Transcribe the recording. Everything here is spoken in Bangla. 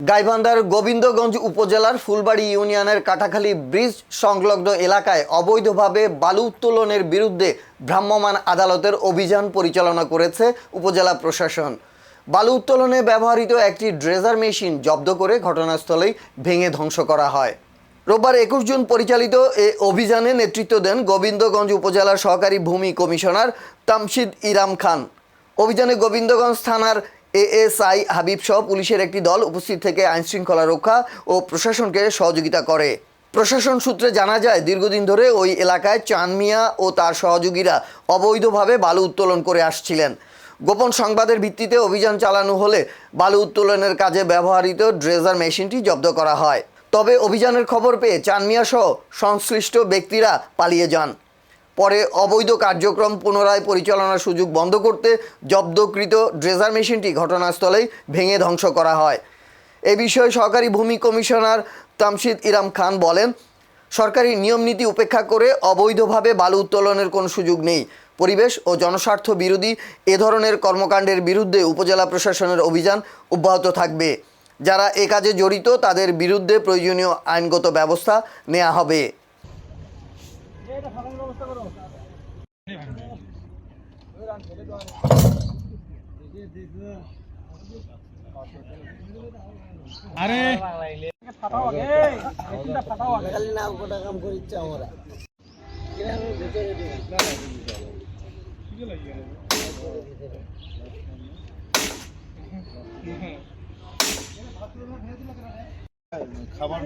গাইবান্ধার গোবিন্দগঞ্জ উপজেলার ফুলবাড়ী ইউনিয়নের কাটাখালী ব্রিজ সংলগ্ন এলাকায় অবৈধভাবে বালু উত্তোলনের বিরুদ্ধে ভ্রাম্যমাণ আদালতের অভিযান পরিচালনা করেছে উপজেলা প্রশাসন। বালু উত্তোলনে ব্যবহৃত একটি ড্রেজার মেশিন জব্দ করে ঘটনাস্থলেই ভেঙে ধ্বংস করা হয়। রোববার 21 জুন পরিচালিত এ অভিযানে নেতৃত্ব দেন গোবিন্দগঞ্জ উপজেলার সহকারী ভূমি কমিশনার তামশিদ ইরাম খান। অভিযানে গোবিন্দগঞ্জ থানার এএসআই হাবিব সহ পুলিশের একটি দল উপস্থিত থেকে আইনশৃঙ্খলা রক্ষা ও প্রশাসনকে সহযোগিতা করে। প্রশাসন সূত্রে জানা যায়, দীর্ঘদিন ধরে ওই এলাকায় চাঁদ মিয়া ও তার সহযোগীরা অবৈধভাবে বালু উত্তোলন করে আসছিলেন। গোপন সংবাদের ভিত্তিতে অভিযান চালানো হলে বালু উত্তোলনের কাজে ব্যবহৃত ড্রেজার মেশিনটি জব্দ করা হয়। তবে অভিযানের খবর পেয়ে চাঁদ মিয়া সহ সংশ্লিষ্ট ব্যক্তিরা পালিয়ে যান। পরে অবৈধ কার্যক্রম পুনরায় পরিচালনার সুযোগ বন্ধ করতে জব্দকৃত ড্রেজার মেশিনটি ঘটনাস্থলেই ভেঙে ধ্বংস করা হয়। এ বিষয়ে সহকারী ভূমি কমিশনার তামশিদ ইরাম খান বলেন, সরকারি নিয়মনীতি উপেক্ষা করে অবৈধভাবে বালু উত্তোলনের কোনো সুযোগ নেই। পরিবেশ ও জনস্বার্থ বিরোধী এ ধরনের কর্মকাণ্ডের বিরুদ্ধে উপজেলা প্রশাসনের অভিযান অব্যাহত থাকবে। যারা এ কাজে জড়িত তাদের বিরুদ্ধে প্রয়োজনীয় আইনগত ব্যবস্থা নেওয়া হবে। আরে খাবার